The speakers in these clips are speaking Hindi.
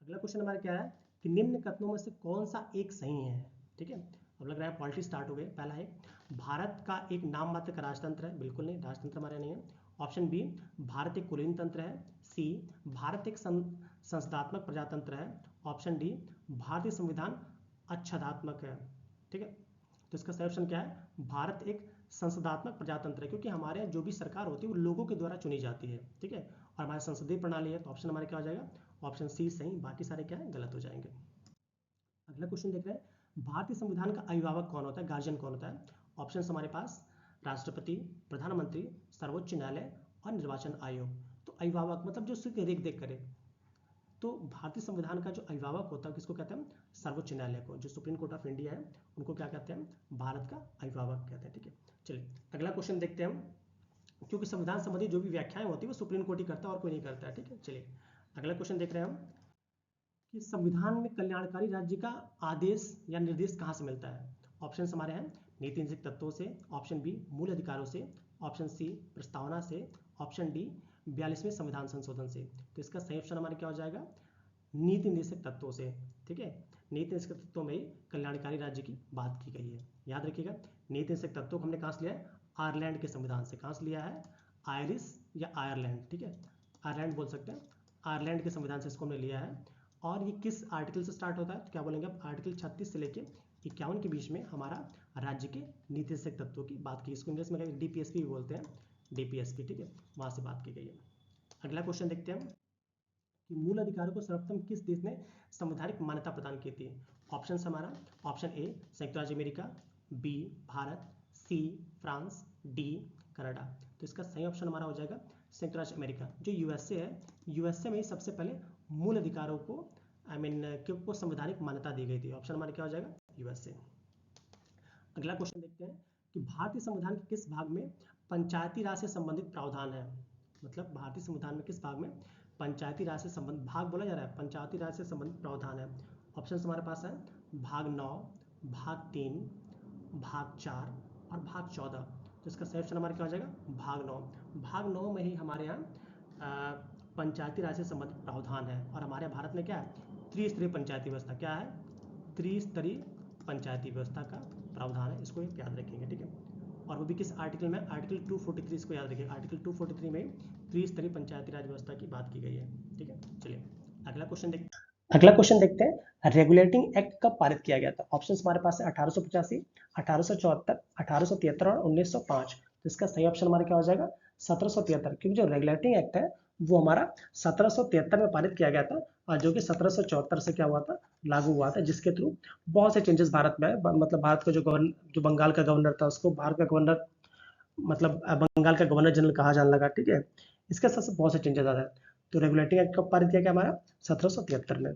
अगला क्वेश्चन हमारा क्या है कि निम्न कथनों में से कौन सा एक सही है। ठीक है, अब लग रहा है पॉलिटी स्टार्ट हो गई। पहला है भारत का एक नाम मात्र का राजतंत्र है, बिल्कुल नहीं, राजतंत्र हमारे नहीं है। ऑप्शन बी, भारत एक कुलीन तंत्र है। सी, भारत एक संसदात्मक प्रजातंत्र है। ऑप्शन डी, भारतीय संविधान अच्छादात्मक है। ठीक है, तो इसका सही ऑप्शन क्या है, भारत एक संसदात्मक प्रजातंत्र है, क्योंकि हमारे यहाँ जो भी सरकार होती है वो लोगों के द्वारा चुनी जाती है। ठीक है, और हमारी संसदीय प्रणाली है, तो ऑप्शन हमारा क्या हो जाएगा, ऑप्शन सी सही, बाकी सारे क्या है गलत हो जाएंगे। अगला क्वेश्चन देख रहे हैं, भारतीय संविधान का अभिभावक कौन होता है, गार्जियन कौन होता है। ऑप्शन हमारे पास राष्ट्रपति, प्रधानमंत्री, सर्वोच्च न्यायालय और निर्वाचन आयोग। तो अभिभावक मतलब जो उसकी देख देख करे, तो भारतीय संविधान का जो अभिभावक होता है किसको कहते हैं, सर्वोच्च न्यायालय को, जो सुप्रीम कोर्ट ऑफ इंडिया है उनको क्या कहते हैं, भारत का अभिभावक कहते हैं। ठीक है, चलिए अगला क्वेश्चन देखते हैं हम, क्योंकि संविधान संबंधी जो भी व्याख्याएं होती है वो सुप्रीम कोर्ट ही करता है और कोई नहीं करता है। ठीक है, चलिए अगला क्वेश्चन देख रहे हैं हम कि संविधान में कल्याणकारी राज्य का आदेश या निर्देश कहाँ से मिलता है। ऑप्शन हमारे हैं नीति निषेध तत्वों से, ऑप्शन बी मूल अधिकारों से, ऑप्शन सी प्रस्तावना से, ऑप्शन डी 42वें संविधान संशोधन से। तो इसका सही ऑप्शन हमारे क्या हो जाएगा, नीति निषेध तत्वों से। ठीक है, नीति निषेध तत्वों में कल्याणकारी राज्य की बात की गई है। याद रखिएगा, नीति निषेध तत्वों को हमने कहाँ से लिया है, आयरलैंड के संविधान से। कहाँ से लिया है, आयरिश या आयरलैंड। ठीक है, आयरलैंड बोल सकते हैं, आयरलैंड के संविधान से इसको हमने लिया है। और ये किस आर्टिकल से स्टार्ट होता है, तो क्या बोलेंगे आप, आर्टिकल 36 से लेके 51 के बीच में हमारा राज्य के नीति निषेध तत्वों की बात की, इसको इंग्लिश में डीपीएसपी भी बोलते हैं, डीपीएसपी। ठीक है, वहां से बात की गई है। अगला क्वेश्चन देखते हैं कि मूल अधिकारों को सर्वप्रथम किस देश ने संवैधानिक मान्यता प्रदान की थी। ऑप्शन हमारा, ऑप्शन ए संयुक्त राज्य America, B Bharat, C France, D Canada. तो इसका सही ऑप्शन हमारा हो जाएगा संयुक्त राज्य अमेरिका। जो यूएसए है, यूएसए में ही सबसे पहले मूल अधिकारों को को संवैधानिक मान्यता दी गई थी। ऑप्शन हमारा क्या हो जाएगा, यूएसए। अगला क्वेश्चन देखते हैं कि भारतीय संविधान के किस भाग में पंचायती राज से संबंधित प्रावधान है। मतलब भारतीय संविधान में किस भाग में पंचायती राज से संबंधित, भाग बोला जा रहा है, पंचायती राज से संबंधित प्रावधान है। ऑप्शन हमारे पास है भाग 9, भाग 3, भाग 4 और भाग 14। तो इसका सही ऑप्शन हमारा क्या हो जाएगा, भाग 9। भाग 9 में ही हमारे यहाँ पंचायती राज से संबंधित प्रावधान है। और हमारे भारत में क्या है, त्रिस्तरीय पंचायती व्यवस्था, क्या है, त्रिस्तरीय पंचायती व्यवस्था का प्रावधान है, इसको याद रखेंगे। ठीक है, और वो भी किस आर्टिकल में, आर्टिकल 243, इसको याद रखिए, आर्टिकल 243 में त्रिस्तरीय पंचायती राज व्यवस्था की बात की गई है। ठीक है, चलिए अगला क्वेश्चन देखते हैं, रेगुलेटिंग एक्ट कब पारित किया गया था। ऑप्शंस हमारे पास है 1885, 1874, 1873 और 1905। तो इसका सही ऑप्शन हमारा क्या हो जाएगा, 1773, क्योंकि जो रेगुलेटिंग एक्ट है वो हमारा 1773 में पारित किया गया था, और जो कि 1774 से क्या हुआ था, लागू हुआ था, जिसके थ्रू बहुत से चेंजेस भारत में आए। मतलब भारत का जो बंगाल का गवर्नर था उसको भारत का गवर्नर, मतलब बंगाल का गवर्नर जनरल कहा जाने लगा। ठीक है, इसके साथ साथ बहुत से चेंजेस आ रहे हैं। तो रेगुलेटिंग एक्ट कब पारित किया गया हमारा, 1773 में।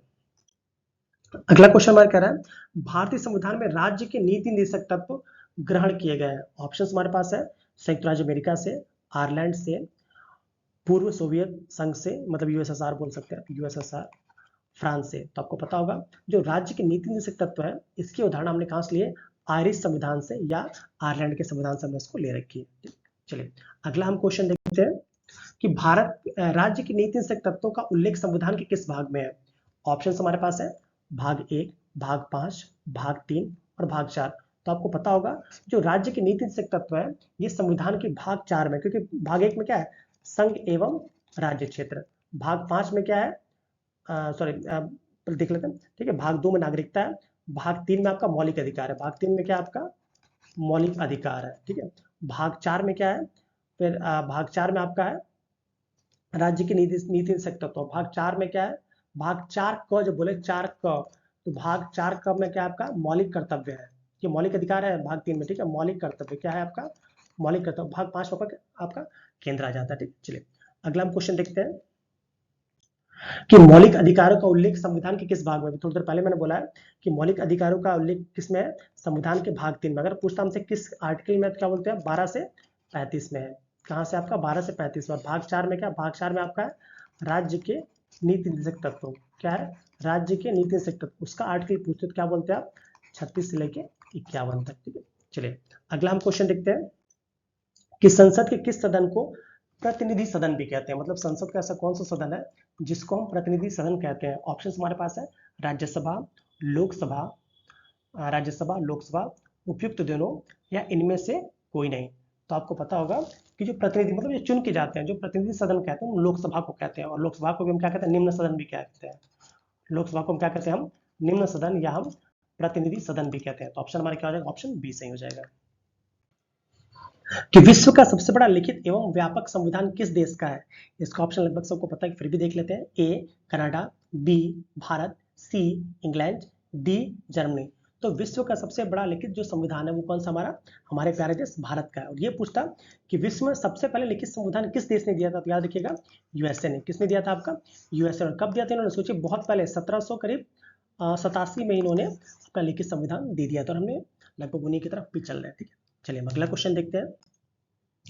अगला क्वेश्चन हमारा कह रहा है, भारतीय संविधान में राज्य के नीति निदेशक तत्व ग्रहण किए गए हैं। ऑप्शन हमारे पास है संयुक्त राज्य अमेरिका से, आयरलैंड से, पूर्व सोवियत संघ से, मतलब यूएसएसआर बोल सकते हैं, यूएसएसआर, फ्रांस से। तो आपको पता होगा जो राज्य के नीति निदेशक तत्व है, इसके उदाहरण हमने कहां से लिए, आयरिश संविधान से या आयरलैंड के संविधान से हमने इसको ले रखी है। चलिए अगला हम क्वेश्चन देखते हैं कि भारत राज्य के नीति निदेशक तत्वों का उल्लेख संविधान के किस भाग में है। ऑप्शन हमारे पास है भाग 1, भाग 5, भाग 3 और भाग 4। तो आपको पता होगा जो राज्य के नीति निदेशक तत्व है ये संविधान के भाग 4 में, क्योंकि भाग 1 में क्या है, संघ एवं राज्य क्षेत्र, भाग 5 में क्या है, देख लेते हैं। ठीक है, भाग 2 में नागरिकता है, भाग 3 में आपका मौलिक अधिकार है, भाग 3 में क्या आपका मौलिक अधिकार है। ठीक है, भाग 4 में क्या है, फिर भाग 4 में आपका है राज्य की नीति निषेध तत्व। भाग 4 में क्या है, भाग 4 क, जो बोले 4 क, तो भाग 4 क में क्या आपका मौलिक कर्तव्य है, ये मौलिक अधिकार है भाग 3 में। ठीक है, मौलिक कर्तव्य क्या है आपका, मौलिक कर्तव्य। भाग 5 में आपका केंद्र आ जाता है। ठीक, चलिए अगला हम क्वेश्चन देखते हैं कि मौलिक अधिकारों का उल्लेख संविधान के किस भाग में। थोड़ी देर पहले मैंने बोला है कि मौलिक अधिकारों का उल्लेख किस में है, संविधान के भाग 3 में। अगर पूछता हमसे किस आर्टिकल में, तो क्या बोलते हैं 12 से 35 में है। कहां से आपका 12 से 35 में। भाग 4 में क्या, भाग 4 में आपका राज्य के नीति निदेशक तत्व, क्या है, राज्य के नीति निदेशक तत्व, उसका आर्टिकल पूछते तो क्या बोलते हैं आप, 36 से लेके 51 तक। ठीक है, चलिए अगला हम क्वेश्चन देखते हैं कि संसद के किस सदन को प्रतिनिधि सदन भी कहते हैं, मतलब संसद का ऐसा कौन सा सदन है जिसको हम प्रतिनिधि सदन कहते हैं? ऑप्शन हमारे पास है राज्यसभा, लोकसभा, राज्यसभा, लोकसभा, उपयुक्त दोनों, या इनमें से कोई नहीं। तो आपको पता होगा कि जो प्रतिनिधि मतलब ये चुन के जाते हैं, जो प्रतिनिधि सदन कहते हैं, लोकसभा को कहते हैं, और लोकसभा को भी हम क्या कहते हैं? निम्न सदन भी कहते हैं। लोकसभा को हम क्या कहते हैं? हम निम्न सदन या हम प्रतिनिधि सदन भी कहते हैं। तो ऑप्शन हमारा क्या हो जाएगा? ऑप्शन बी सही हो जाएगा। कि विश्व का सबसे बड़ा लिखित एवं व्यापक संविधान किस देश का है? इसका ऑप्शन लगभग सबको पता है, फिर भी देख लेते हैं। A Canada, B Bharat, C England, D Germany. तो विश्व का सबसे बड़ा लिखित जो संविधान है वो कौन सा? हमारे प्यारे देश भारत का है। और ये पूछता कि विश्व में सबसे पहले लिखित संविधान किस देश ने दिया था? तो याद रखिएगा यूएसए ने। किसने दिया था? आपका यूएसए। और कब दिया था इन्होंने? सोचिए बहुत पहले, 1700 करीब 87 में इन्होंने अपना लिखित संविधान दे दिया था, और हमने लगभग उन्हीं की तरफ भी चल रहे हैं। ठीक है, चलिए अगला क्वेश्चन देखते हैं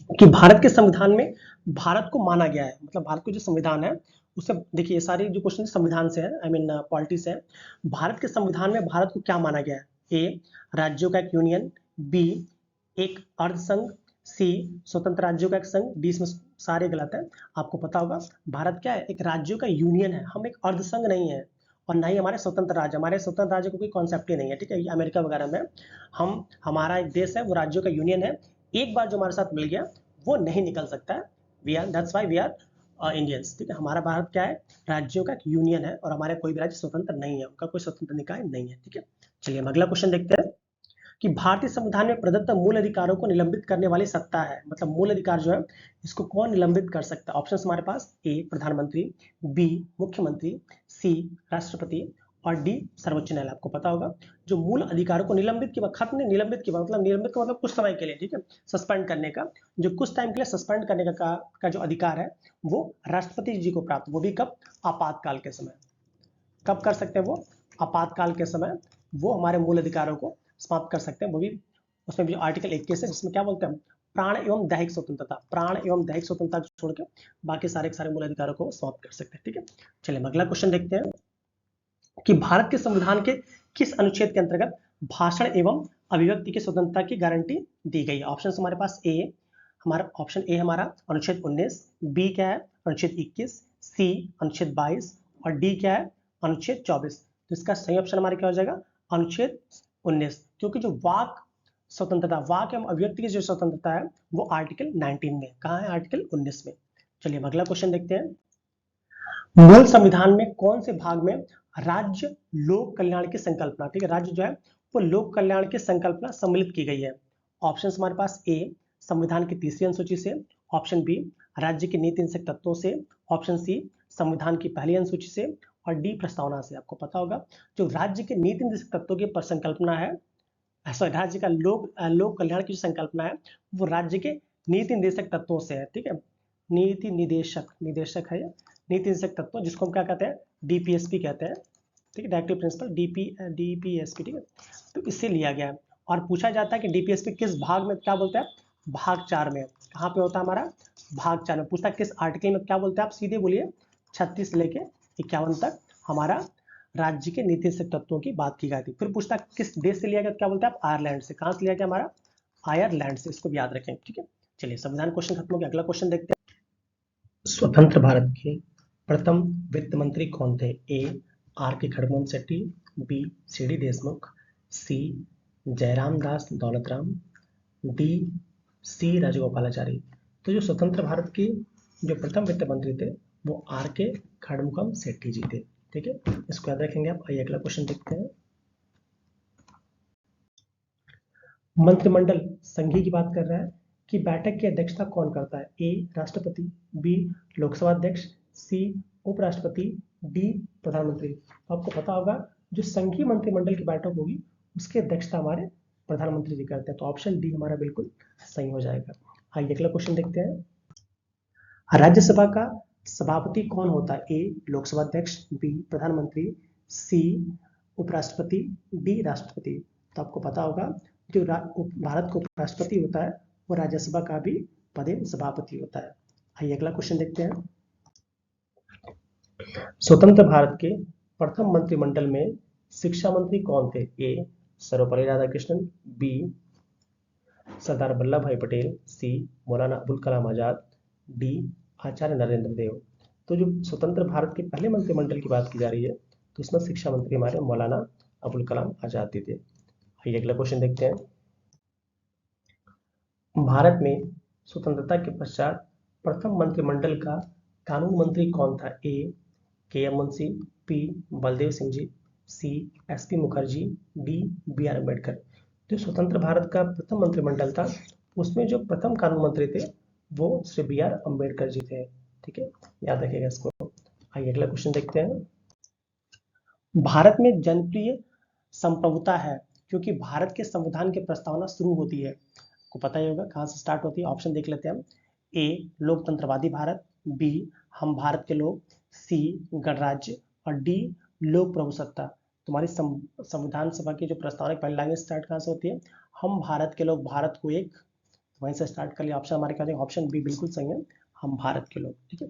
कि भारत के संविधान में भारत को माना गया है, मतलब भारत का जो संविधान है उससे, देखिए सारे जो क्वेश्चन संविधान से है, आई मीन पॉलिटी से है। भारत के संविधान में भारत को क्या माना गया है? ए राज्यों का एक यूनियन, बी एक अर्ध संघ, सी स्वतंत्र राज्यों का एक संघ, डी इसमें सारे गलत है। आपको पता होगा भारत क्या है? एक राज्यों का यूनियन है, हम एक अर्ध संघ नहीं है, और ना ही हमारे स्वतंत्र राज्य। हमारे स्वतंत्र राज्य को कोई कॉन्सेप्ट ही नहीं है। ठीक है, अमेरिका वगैरह में हमारा एक देश है, वो राज्यों का यूनियन है। एक बार जो हमारे साथ मिल गया वो नहीं निकल सकता है। We are, that's why we are Indians. ठीक है, हमारा भारत क्या है? राज्यों का एक यूनियन है, और हमारे कोई भी राज्य स्वतंत्र नहीं है, उनका कोई स्वतंत्र निकाय नहीं है। ठीक है, चलिए हम अगला क्वेश्चन देखते हैं कि भारतीय संविधान में प्रदत्त मूल अधिकारों को निलंबित करने वाली सत्ता है, मतलब मूल अधिकार जो है इसको कौन निलंबित कर सकता है? ऑप्शन हमारे पास ए प्रधानमंत्री, बी मुख्यमंत्री, सी राष्ट्रपति, और डी सर्वोच्च न्यायालय। आपको पता होगा जो मूल अधिकारों को निलंबित के बाद, खत्म नहीं, निलंबित के बाद मतलब निलंबित का मतलब कुछ समय के लिए, ठीक है, सस्पेंड करने का, जो कुछ टाइम के लिए सस्पेंड करने का जो अधिकार है वो राष्ट्रपति जी को प्राप्त, वो भी कब? आपातकाल के समय। कब कर सकते हैं वो? आपातकाल के समय वो हमारे मूल अधिकारों को समाप्त कर सकते हैं, वो भी उसमें भी आर्टिकल 21 है जिसमें क्या बोलते हैं? प्राण एवं दैहिक स्वतंत्रता, प्राण एवं दैहिक स्वतंत्रता छोड़ के बाकी सारे सारे मूल अधिकारों को समाप्त कर सकते हैं। ठीक है, चलिए अगला क्वेश्चन देखते हैं कि भारत के संविधान के किस अनुच्छेद के अंतर्गत भाषण एवं अभिव्यक्ति की स्वतंत्रता की गारंटी दी गई है? ऑप्शन हमारे पास ए, हमारा ऑप्शन ए हमारा अनुच्छेद 19, बी क्या है? अनुच्छेद 21, सी अनुच्छेद 22, और डी क्या है? अनुच्छेद 24। तो इसका सही ऑप्शन हमारा क्या हो जाएगा? अनुच्छेद 19, क्योंकि जो वाक स्वतंत्रता, वाक एवं अभिव्यक्ति की जो स्वतंत्रता है वो आर्टिकल 19 में, कहाँ है? आर्टिकल 19 में। चलिए अगला क्वेश्चन देखते हैं, मूल संविधान में कौन से भाग में राज्य लोक कल्याण की संकल्पना, ठीक है, राज्य जो है वो लोक कल्याण की संकल्पना सम्मिलित की गई है? ऑप्शन हमारे पास ए संविधान की तीसरी अनुसूची से, ऑप्शन बी राज्य के नीति निषेध तत्वों से, ऑप्शन सी संविधान की पहली अनुसूची से, और डी प्रस्तावना से। आपको पता होगा जो राज्य के नीति निषेध तत्वों की संकल्पना है, सॉरी राज्य का लोक कल्याण की जो संकल्पना है वो राज्य के नीति निर्देशक तत्वों से है। ठीक है, नीति निदेशक है, नीति निदेशक तत्व जिसको हम क्या कहते हैं? डीपीएसपी कहते हैं। ठीक है, डायरेक्टिव प्रिंसिपल, डीपीएसपी। ठीक है, तो इससे लिया गया है। और पूछा जाता है कि डीपीएसपी किस भाग में क्या बोलता है? भाग 4 में। कहाँ पे होता है हमारा? भाग 4 में। पूछता है किस आर्टिकल में क्या बोलते हैं? आप सीधे बोलिए 36 से लेके 51 तक हमारा राज्य के नीति से तत्वों की बात की गई थी। फिर पूछता किस देश से लिया गया? क्या बोलते हैं आप? आयरलैंड से। कहां से लिया गया? हमारा आयरलैंड से। इसको भी याद रखें। ठीक है, चलिए संविधान क्वेश्चन खत्म हो गया, अगला क्वेश्चन देखते हैं। स्वतंत्र भारत के प्रथम वित्त मंत्री कौन थे? ए आर के खड़गमोहन Shetty, B C D Deshmukh, C Jayaram Das Daulatram, D C Rajagopalachari. तो जो स्वतंत्र भारत के जो प्रथम वित्त मंत्री थे वो आर के खड़गमोहन शेट्टी जी थे। ठीक है, इसको याद रखेंगे आप। आइए अगला क्वेश्चन देखते हैं। मंत्रिमंडल संघी की बात कर रहा है कि बैठक की अध्यक्षता कौन करता है? ए राष्ट्रपति, बी लोकसभा अध्यक्ष, सी उपराष्ट्रपति, डी प्रधानमंत्री। तो आपको पता होगा जो संघीय मंत्रिमंडल की बैठक होगी उसकी अध्यक्षता हमारे प्रधानमंत्री जी करते हैं। तो ऑप्शन डी हमारा बिल्कुल सही हो जाएगा। आइए अगला क्वेश्चन देखते हैं। राज्यसभा का सभापति कौन होता है? ए लोकसभा अध्यक्ष, बी प्रधानमंत्री, सी उपराष्ट्रपति, डी राष्ट्रपति। तो आपको पता होगा जो भारत का उपराष्ट्रपति होता है वो राज्यसभा का भी पदेन सभापति होता है। आइए अगला क्वेश्चन देखते हैं। स्वतंत्र भारत के प्रथम मंत्रिमंडल में शिक्षा मंत्री कौन थे? ए सर्वपल्ली राधाकृष्णन, बी सरदार वल्लभ भाई पटेल, सी मौलाना अबुल कलाम आजाद, डी आचार्य नरेंद्र देव। तो जो स्वतंत्र भारत के पहले मंत्रिमंडल की बात की जा रही है तो इसमें शिक्षा मंत्री हमारे मौलाना अबुल कलाम आजाद जी थे। आइए अगला क्वेश्चन देखते हैं। भारत में स्वतंत्रता के पश्चात प्रथम मंत्रिमंडल का कानून मंत्री कौन था? A K M Munshi, P Baldev Singh ji, C S P Mukherjee, D B R Ambedkar. जो स्वतंत्र भारत का प्रथम मंत्रिमंडल था उसमें जो प्रथम कानून मंत्री थे वो श्री बी आर अम्बेडकर जी थे। ठीक है, याद रखिएगा इसको। आइए अगला क्वेश्चन देखते हैं। भारत में जनप्रिय संप्रभुता है क्योंकि भारत के संविधान की प्रस्तावना शुरू होती है, आपको पता ही होगा कहाँ से स्टार्ट होती है। ऑप्शन देख लेते हैं हम। ए लोकतंत्रवादी भारत, बी हम भारत के लोग, सी गणराज्य और डी लोक प्रभुसत्ता। तुम्हारी संविधान सभा की जो प्रस्तावना की पहली लाइन स्टार्ट कहाँ से होती है? हम भारत के लोग भारत को एक, वहीं से स्टार्ट कर लिया। ऑप्शन हमारे क्या है? ऑप्शन बी बिल्कुल सही है, हम भारत के लोग। ठीक है,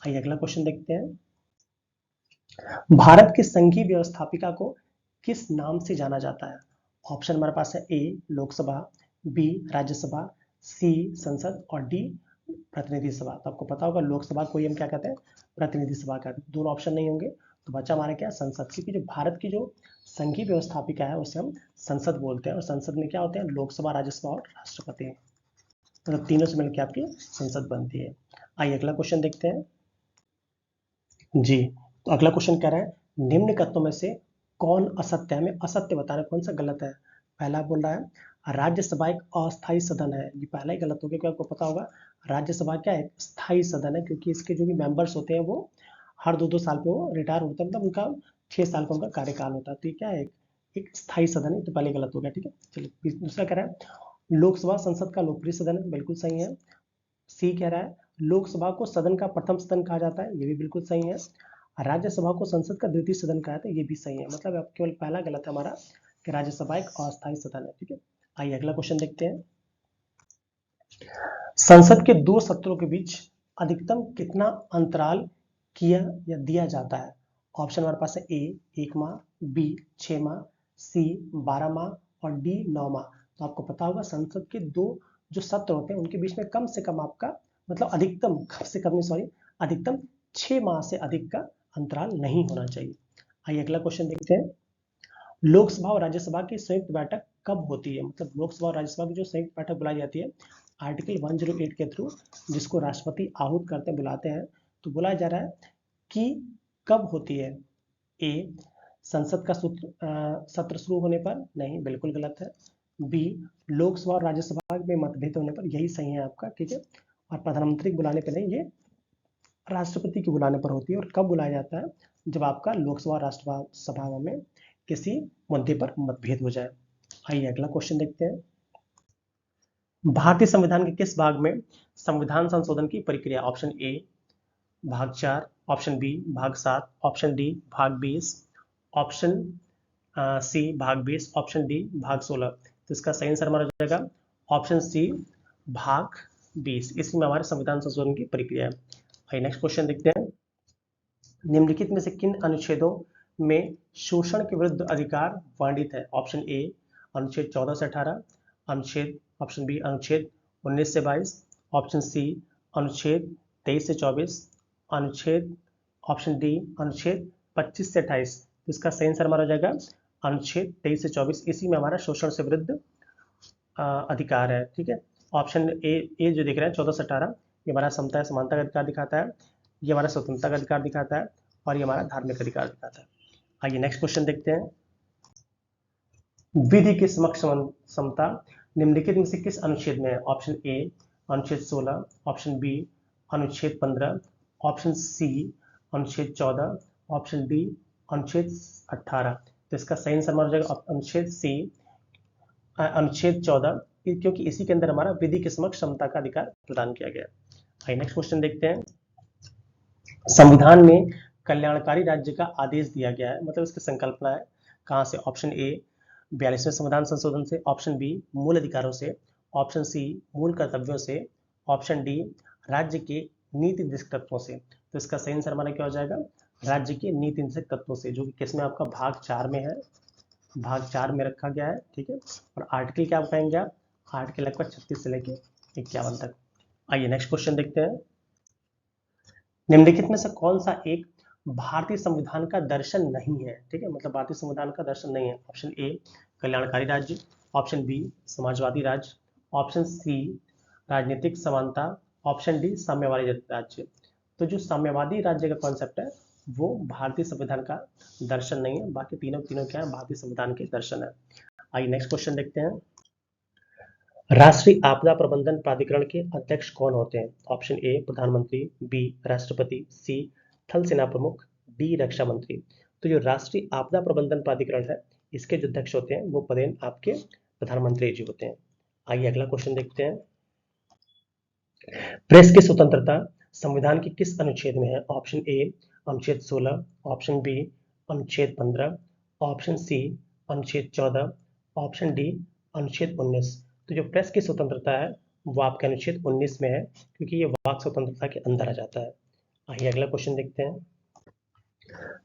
आइए अगला क्वेश्चन देखते हैं। भारत की संघीय व्यवस्थापिका को किस नाम से जाना जाता है? ऑप्शन हमारे पास है। ए लोकसभा, बी राज्यसभा, सी संसद और डी प्रतिनिधि सभा। तो आपको पता होगा लोकसभा को हम क्या कहते हैं? प्रतिनिधि सभा कहते हैं। दोनों ऑप्शन नहीं होंगे तो बचा हमारा क्या? संसद। क्योंकि जो भारत की जो संघीय व्यवस्थापिका है उसे हम संसद बोलते हैं और संसद में क्या होते हैं? लोकसभा, राज्यसभा और राष्ट्रपति। मतलब तीनों से मिलकर आपकी संसद बनती है। आइए अगला क्वेश्चन देखते हैं। जी, तो अगला क्वेश्चन कह रहा है निम्न कथनों में से कौन असत्य है? हमें असत्य बताना कौन सा गलत है। पहला बोल रहा है राज्यसभा एक अस्थायी सदन है। ये पहला ही गलत हो गया, क्योंकि आपको पता होगा राज्यसभा क्या है? स्थायी सदन है, क्योंकि इसके जो भी मेंबर्स होते हैं वो हर 2-2 साल पे वो रिटायर होते हैं, मतलब उनका 6 साल का उनका कार्यकाल होता है। तो ये क्या है? एक स्थायी सदन है। तो पहले गलत हो गया। ठीक है, चलिए दूसरा कह रहा है लोकसभा संसद का लोकप्रिय सदन है। बिल्कुल सही है। सी कह रहा है लोकसभा को सदन का प्रथम सदन कहा जाता है। ये भी बिल्कुल सही है। राज्यसभा को संसद का द्वितीय सदन कहा जाता है। ये भी सही है। मतलब अब केवल पहला गलत है हमारा कि राज्यसभा एक अस्थायी सदन है। ठीक है, आइए अगला क्वेश्चन देखते हैं। संसद के दो सत्रों के बीच अधिकतम कितना अंतराल किया या दिया जाता है? ऑप्शन हमारे पास है। ए 1 माह, बी 6 माह, सी 12 माह और डी 9 माह। तो आपको पता होगा संसद के दो जो सत्र होते हैं उनके बीच में कम से कम आपका मतलब अधिकतम, कम से कम सॉरी, अधिकतम 6 माह से अधिक का अंतराल नहीं होना चाहिए। आइए अगला क्वेश्चन देखते हैं। लोकसभा और राज्यसभा की संयुक्त बैठक कब होती है? मतलब लोकसभा और राज्यसभा की जो संयुक्त बैठक बुलाई जाती है आर्टिकल 108 के थ्रू, जिसको राष्ट्रपति आहूत करते बुलाते हैं। तो बुलाया जा रहा है कि कब होती है? ए संसद का सत्र शुरू होने पर, नहीं बिल्कुल गलत है। बी लोकसभा और राज्यसभा में मतभेद होने पर, यही सही है आपका। ठीक है, और प्रधानमंत्री के बुलाने पर नहीं, ये राष्ट्रपति के बुलाने पर होती है। और कब बुलाया जाता है? जब आपका लोकसभा राष्ट्रसभा में किसी मुद्दे पर मतभेद हो जाए। आइए अगला क्वेश्चन देखते हैं। भारतीय संविधान के किस भाग में संविधान संशोधन की प्रक्रिया? ऑप्शन ए भाग 4, ऑप्शन बी भाग 7, ऑप्शन डी भाग 20, ऑप्शन सी भाग 20, ऑप्शन डी भाग 16। तो इसका सही आंसर हमारा हो जाएगा ऑप्शन सी भाग 20। इसमें हमारे संविधान संशोधन की प्रक्रिया है। आइए नेक्स्ट क्वेश्चन देखते हैं। निम्नलिखित में से किन अनुच्छेदों में शोषण के विरुद्ध अधिकार वर्णित है? ऑप्शन ए अनुच्छेद 14 से 18, अनुच्छेद ऑप्शन बी अनुच्छेद 19 से 22, ऑप्शन सी अनुच्छेद 23 से 24, अनुच्छेद ऑप्शन डी अनुच्छेद 25 से 28। तो इसका सही आंसर हमारा हो जाएगा अनुच्छेद 23 से 24। इसी में हमारा शोषण से विरुद्ध अधिकार है। ठीक है, ऑप्शन ए जो दिख रहा है 14 से 18, ये हमारा समता समानता का अधिकार दिखाता है, ये हमारा स्वतंत्रता का अधिकार दिखाता है और ये हमारा धार्मिक अधिकार दिखाता है। आइए नेक्स्ट क्वेश्चन देखते हैं। विधि के समक्ष समता निम्नलिखित में से किस अनुच्छेद में है? ऑप्शन ए अनुच्छेद 16, ऑप्शन बी अनुच्छेद 15, ऑप्शन सी अनुच्छेद 14, ऑप्शन डी अनुच्छेद 18। तो इसका सही आंसर हमारा हो जाएगा अनुच्छेद सी अनुच्छेद 14, क्योंकि इसी के अंदर हमारा विधि के समक्ष समता का अधिकार प्रदान किया गया। आइए नेक्स्ट क्वेश्चन देखते हैं। संविधान में कल्याणकारी राज्य का आदेश दिया गया है, मतलब इसकी संकल्पना है कहाँ से? ऑप्शन ए 42वें संविधान संशोधन से, ऑप्शन बी मूल अधिकारों से, ऑप्शन सी मूल कर्तव्यों से, ऑप्शन डी राज्य के नीति निर्देशक तत्वों से। तो इसका सही आंसर हमारा क्या हो जाएगा? राज्य के नीति निर्देशक तत्वों से, जो कि किसमें आपका भाग 4 में है, भाग 4 में रखा गया है। ठीक है, और आर्टिकल क्या कहेंगे आप? आर्टिकल लगभग 36 से लेके 51 तक। आइए नेक्स्ट क्वेश्चन देखते हैं। निम्नलिखित में से कौन सा एक भारतीय संविधान का दर्शन नहीं है? ठीक है, मतलब भारतीय संविधान का दर्शन नहीं है। ऑप्शन ए कल्याणकारी राज्य, ऑप्शन बी समाजवादी राज्य, ऑप्शन सी राजनीतिक समानता, ऑप्शन डी साम्यवादी राज्य। तो जो साम्यवादी राज्य का कॉन्सेप्ट है वो भारतीय संविधान का दर्शन नहीं है, बाकी तीनों तीनों क्या है, भारतीय संविधान के दर्शन है। आइए नेक्स्ट क्वेश्चन देखते हैं। राष्ट्रीय आपदा प्रबंधन प्राधिकरण के अध्यक्ष कौन होते हैं? ऑप्शन ए प्रधानमंत्री, बी राष्ट्रपति, सी थल सेना प्रमुख, डी रक्षा मंत्री। तो जो राष्ट्रीय आपदा प्रबंधन प्राधिकरण है इसके जो अध्यक्ष होते हैं वो पदेन आपके प्रधानमंत्री जी होते हैं। आइए अगला क्वेश्चन देखते हैं। प्रेस की स्वतंत्रता संविधान के किस अनुच्छेद में है? ऑप्शन ए अनुच्छेद 16, ऑप्शन बी अनुच्छेद 15, ऑप्शन सी अनुच्छेद 14, ऑप्शन डी अनुच्छेद 19। तो जो प्रेस की स्वतंत्रता है वो आपके अनुच्छेद 19 में है, क्योंकि ये वाक स्वतंत्रता के अंदर आ जाता है। आइए अगला क्वेश्चन देखते हैं।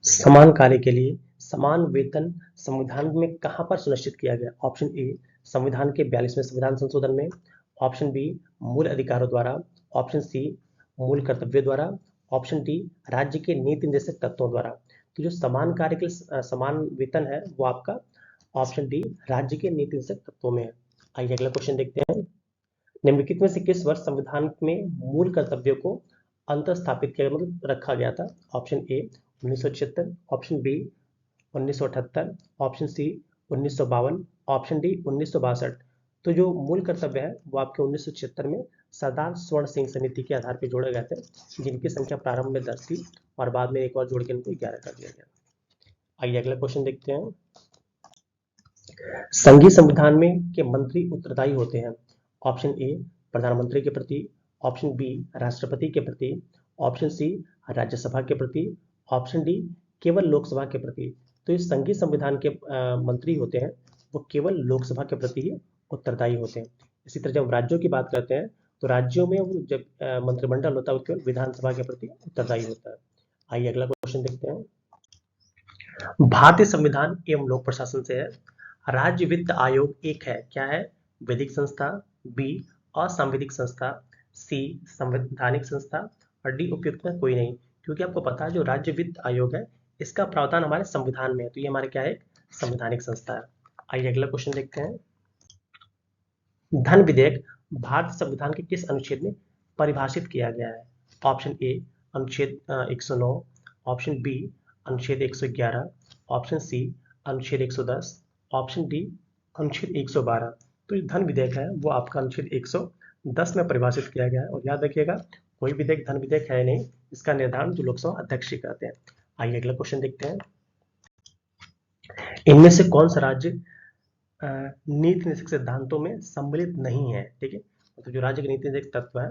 समान कार्य के लिए समान वेतन संविधान में कहां पर सुनिश्चित किया गया? ऑप्शन ए संविधान के 42वें संविधान संशोधन में, ऑप्शन बी मूल अधिकारों द्वारा, ऑप्शन सी मूल कर्तव्यों द्वारा, ऑप्शन डी राज्य के नीति निर्देशक तत्वों द्वारा। तो जो समान कार्य के लिए समान वेतन है वो आपका ऑप्शन डी राज्य के नीति निर्देशक तत्वों में है। आइए अगला क्वेश्चन देखते हैं। निम्नलिखित में से किस वर्ष संविधान में मूल कर्तव्यों को अंतस्थापित किया, मतलब रखा गया था? Option A 1976, option B 1978, option C 1952, option D 1962। तो जो मूल कर्तव्य है वो आपके 1976 में सरदार स्वर्ण सिंह समिति के आधार पर जोड़े गए थे, जिनकी संख्या प्रारंभ में 10 थी और बाद में एक और जोड़ के इनको 11 कर दिया गया। आइए अगला क्वेश्चन देखते हैं। संघीय संविधान में के मंत्री उत्तरदायी होते हैं? ऑप्शन ए प्रधानमंत्री के प्रति, ऑप्शन बी राष्ट्रपति के प्रति, ऑप्शन सी राज्यसभा के प्रति, ऑप्शन डी केवल लोकसभा के प्रति। तो इस संघीय संविधान के मंत्री होते हैं वो केवल लोकसभा के प्रति ही उत्तरदायी होते हैं। इसी तरह जब राज्यों की बात करते हैं तो राज्यों में वो जब मंत्रिमंडल होता है वो केवल विधानसभा के प्रति उत्तरदायी होता है। आइए अगला क्वेश्चन देखते हैं। भारतीय संविधान एवं लोक प्रशासन से है। राज्य वित्त आयोग एक है, क्या है? वैदिक संस्था, बी असंवैधिक संस्था, सी संवैधानिक संस्था और डी उपयुक्त में कोई नहीं। क्योंकि आपको पता है जो राज्य वित्त आयोग है इसका प्रावधान हमारे संविधान में है, तो ये हमारे क्या है, संवैधानिक संस्था है। आइए अगला क्वेश्चन देखते हैं। धन विधेयक भारतीय संविधान के किस अनुच्छेद में परिभाषित किया गया है? ऑप्शन ए अनुच्छेद 109, ऑप्शन बी अनुच्छेद 111, ऑप्शन सी अनुच्छेद 110, ऑप्शन डी अनुच्छेद 112। तो जो धन विधेयक है वो आपका अनुच्छेद 110 में परिभाषित किया गया है। और याद रखिएगा कोई विधेयक धन विधेयक है नहीं, इसका निर्धारण जो लोकसभा अध्यक्ष ही करते हैं। आइए अगला क्वेश्चन देखते हैं। इनमें से कौन सा राज्य नीति निर्देशक सिद्धांतों में सम्मिलित नहीं है? ठीक है, तो जो राज्य के नीति निर्देशक तत्व है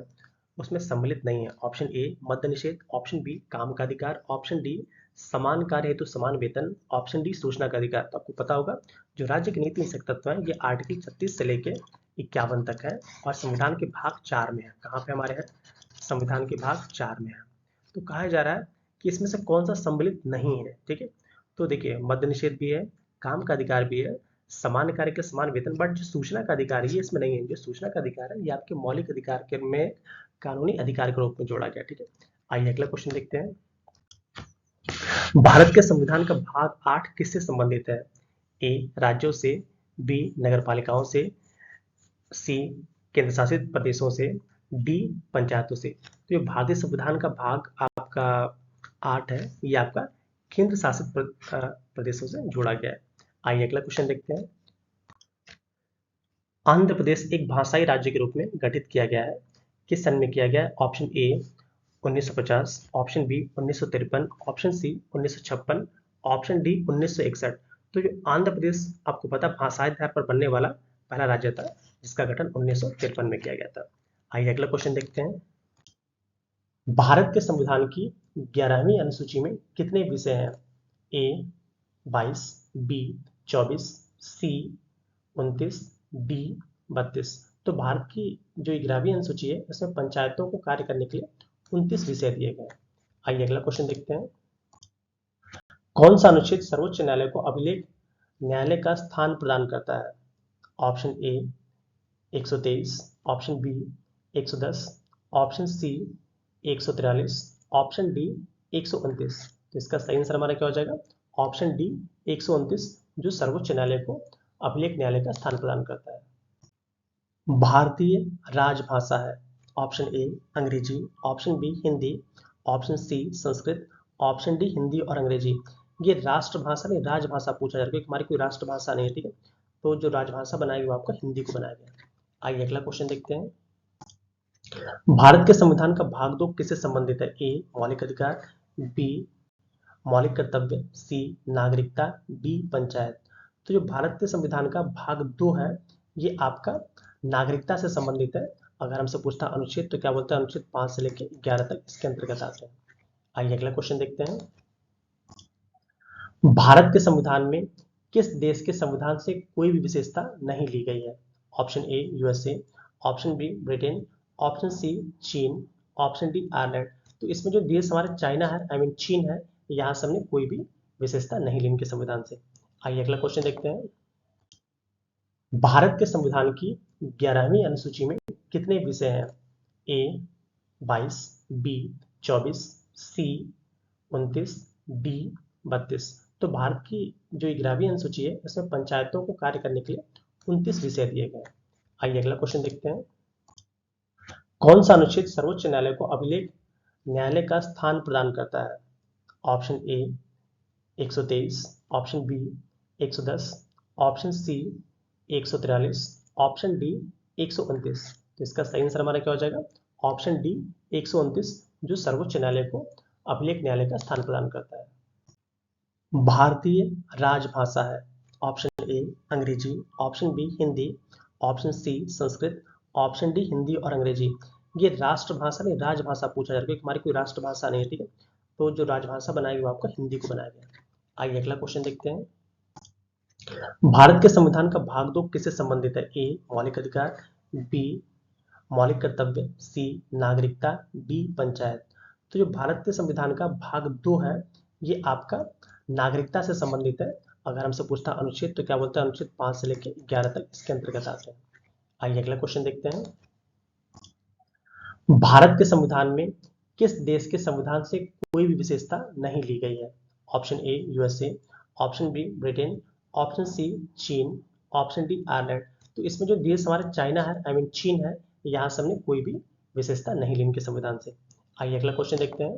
उसमें सम्मिलित नहीं है। ऑप्शन ए मद्य निषेध, ऑप्शन बी काम का अधिकार, ऑप्शन डी समान कार्य हेतु समान वेतन, ऑप्शन डी सूचना का अधिकार। तो आपको पता होगा जो राज्य के नीति निर्देशक तत्व है ये आर्टिकल 36 से लेके 51 तक है और संविधान के भाग 4 में है। कहाँ पे हमारे है? संविधान के भाग 4 में है। तो कहा जा रहा है कि इसमें से कौन सा सम्मिलित नहीं है। ठीक है, तो देखिए मद्य निषेध भी है, काम का अधिकार भी है, समान कार्य के समान वेतन, बट जो सूचना का अधिकार है ये इसमें नहीं है। जो सूचना का अधिकार है ये आपके मौलिक अधिकार के में कानूनी अधिकार के रूप में जोड़ा गया। ठीक है, आइए अगला क्वेश्चन देखते हैं। भारत के संविधान का भाग 8 किससे संबंधित है? ए राज्यों से, बी नगरपालिकाओं से, सी केंद्र शासित प्रदेशों से, डी पंचायतों से। तो ये भारतीय संविधान का भाग आपका 8 है, ये आपका केंद्र शासित प्रदेशों से जोड़ा गया है। आइए अगला क्वेश्चन देखते हैं। आंध्र प्रदेश एक भाषाई राज्य के रूप में गठित किया गया है, किस सन में किया गया है? Option A 1950, option B 1953, option C 1956, option D 1961। तो जो आंध्र प्रदेश आपको पता भाषाई आधार पर बनने वाला पहला राज्य था जिसका गठन 1953 में किया गया था। आइए अगला क्वेश्चन देखते हैं। भारत के संविधान की 11वीं अनुसूची में कितने विषय हैं? ए 22, बी 24, सी 29, डी 32। तो भारत की जो 11वीं अनुसूची है उसमें पंचायतों को कार्य करने के लिए 29 विषय दिए गए। आइए अगला क्वेश्चन देखते हैं। कौन सा अनुच्छेद सर्वोच्च न्यायालय को अभिलेख न्यायालय का स्थान प्रदान करता है? Option A 123, option B 110, option C 143, option D 129। तो इसका सही आंसर हमारा क्या हो जाएगा? ऑप्शन डी 129, जो सर्वोच्च न्यायालय को अभिलेख न्यायालय का स्थान प्रदान करता है। भारतीय राजभाषा है। Option A Angrezi, option B Hindi, option C Sanskrit, option D Hindi और अंग्रेजी। ये राष्ट्रभाषा नहीं, राजभाषा पूछा जा रहा है, क्योंकि हमारी कोई राष्ट्रभाषा नहीं है, ठीक है। तो जो राजभाषा बनाएगी वो आपको हिंदी को बनाया गया। आइए अगला क्वेश्चन देखते हैं। भारत के संविधान का भाग 2 किससे संबंधित है? ए मौलिक अधिकार, बी मौलिक कर्तव्य, सी नागरिकता, डी पंचायत। तो जो भारत के संविधान का भाग 2 है, ये आपका नागरिकता से संबंधित है। अगर हमसे पूछता अनुच्छेद तो क्या बोलते हैं? अनुच्छेद 5 से लेकर 11 तक इसके अंतर्गत आते हैं। आइए अगला क्वेश्चन देखते हैं। भारत के संविधान में किस देश के संविधान से कोई भी विशेषता नहीं ली गई है? Option A USA, option B Britain, option C चीन, ऑप्शन डी आयरलैंड। तो इसमें जो देश हमारे चाइना है, आई मीन चीन है, यहाँ से हमने कोई भी विशेषता नहीं ली इनके संविधान से। आइए अगला क्वेश्चन देखते हैं। भारत के संविधान की 11वीं अनुसूची में कितने विषय हैं? ए 22, बी 24, सी 29, डी 32। तो भारत की जो 11वीं अनुसूची है, इसमें पंचायतों को कार्य करने के लिए 29 विषय दिए गए हैं। आइए अगला क्वेश्चन देखते हैं। कौन सा अनुच्छेद सर्वोच्च न्यायालय को अभिलेख न्यायालय का स्थान प्रदान करता है? Option A 123, option B 110, option C 143, option D 129। तो इसका सही आंसर हमारा क्या हो जाएगा? ऑप्शन डी 129, जो सर्वोच्च न्यायालय को अभिलेख न्यायालय का स्थान प्रदान करता है। भारतीय राजभाषा है। Option A Angrezi, option B Hindi, option C Sanskrit, option D Hindi और अंग्रेजी। ये राष्ट्रभाषा नहीं, राजभाषा पूछा जा रहा है, क्योंकि हमारी कोई राष्ट्रभाषा नहीं है, ठीक है। तो जो राजभाषा बनाएगी वो आपको हिंदी को बनाया गया। आइए अगला क्वेश्चन देखते हैं। भारत के संविधान का भाग 2 किससे संबंधित है? ए मौलिक अधिकार, बी मौलिक कर्तव्य, सी नागरिकता, डी पंचायत। तो जो भारत के संविधान का भाग 2 है, ये आपका नागरिकता से संबंधित है। अगर हमसे पूछता अनुच्छेद तो क्या बोलते हैं? अनुच्छेद 5 से लेकर 11 तक इसके अंतर्गत आते हैं। आइए अगला क्वेश्चन देखते हैं। भारत के संविधान में किस देश के संविधान से कोई भी विशेषता नहीं ली गई है? Option A USA, option B Britain, option C चीन, ऑप्शन डी आयरलैंड। तो इसमें जो देश हमारे चाइना है, आई मीन चीन है, यहाँ से हमने कोई भी विशेषता नहीं ली इनके संविधान से। आइए अगला क्वेश्चन देखते हैं।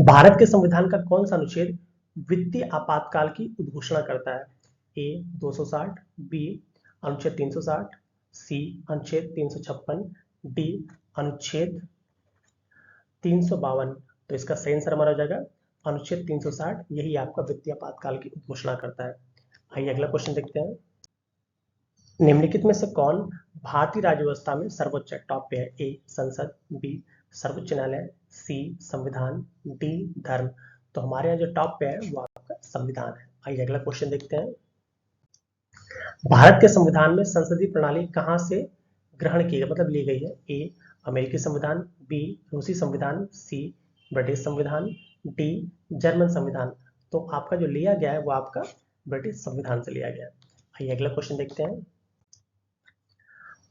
भारत के संविधान का कौन सा अनुच्छेद वित्तीय आपातकाल की उद्घोषणा करता है? ए 260, बी अनुच्छेद 360, सी अनुच्छेद 356, डी अनुच्छेद 352। तो इसका सही आंसर हमारा हो जाएगा अनुच्छेद 360, यही आपका वित्तीय आपातकाल की उद्घोषणा करता है। आइए अगला क्वेश्चन देखते हैं। निम्नलिखित में से कौन भारतीय राज्य व्यवस्था में सर्वोच्च टॉप पे है? ए संसद, बी सर्वोच्च न्यायालय, सी संविधान, डी धर्म। तो हमारे यहाँ जो टॉप पे है वो आपका संविधान है। आइए अगला क्वेश्चन देखते हैं। भारत के संविधान में संसदीय प्रणाली कहाँ से ग्रहण की गई, मतलब ली गई है? ए अमेरिकी संविधान, बी रूसी संविधान, सी ब्रिटिश संविधान, डी जर्मन संविधान। तो आपका जो लिया गया है वो आपका ब्रिटिश संविधान से लिया गया है। आइए अगला क्वेश्चन देखते हैं।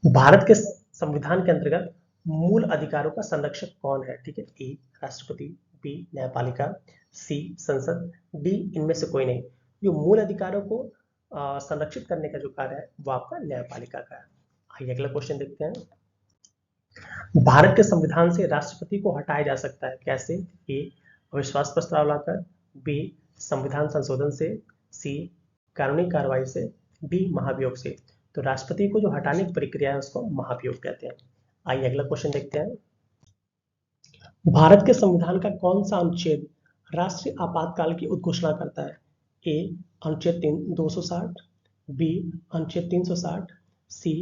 भारत के संविधान के अंतर्गत मूल अधिकारों का संरक्षक कौन है? ठीक है, ए राष्ट्रपति, बी न्यायपालिका, सी संसद, डी इनमें से कोई नहीं। जो मूल अधिकारों को संरक्षित करने का जो कार्य है वो आपका न्यायपालिका का है। आइए अगला क्वेश्चन देखते हैं। भारत के संविधान से राष्ट्रपति को हटाया जा सकता है, कैसे? ए अविश्वास प्रस्ताव लाकर, बी संविधान संशोधन से, सी कानूनी कार्रवाई से, डी महाभियोग से। तो राष्ट्रपति को जो हटाने की प्रक्रिया है उसको महाभियोग कहते हैं। आइए अगला क्वेश्चन देखते हैं। भारत के संविधान का कौन सा अनुच्छेद राष्ट्रीय आपातकाल की उद्घोषणा करता है? ए अनुच्छेद 260, बी अनुच्छेद 360, सी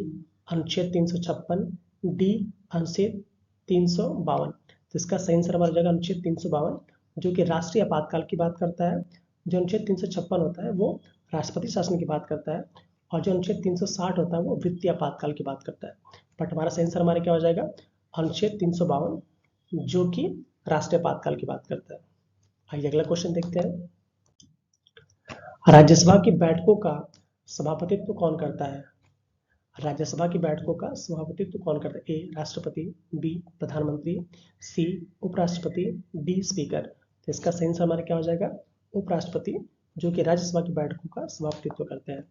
अनुच्छेद 356, डी अनुच्छेद 352। तो इसका सही आंसर हमारा जाएगा अनुच्छेद 352, जो कि राष्ट्रीय आपातकाल की बात करता है। जो अनुच्छेद 356 होता है वो राष्ट्रपति शासन की बात करता है, और जो अनुच्छेद 360 होता है वो वित्तीय आपातकाल की बात करता है। बट हमारा सही आंसर हमारे क्या हो जाएगा? अनुच्छेद 352, जो कि राष्ट्रीय आपातकाल की बात करता है। आइए अगला क्वेश्चन देखते हैं। राज्यसभा की बैठकों का सभापतित्व कौन करता है? राज्यसभा की बैठकों का सभापतित्व कौन करता है? ए राष्ट्रपति, बी प्रधानमंत्री, सी उपराष्ट्रपति, डी स्पीकर। तो इसका सही आंसर हमारा क्या हो जाएगा? उपराष्ट्रपति, जो कि राज्यसभा की बैठकों का सभापतित्व करते हैं।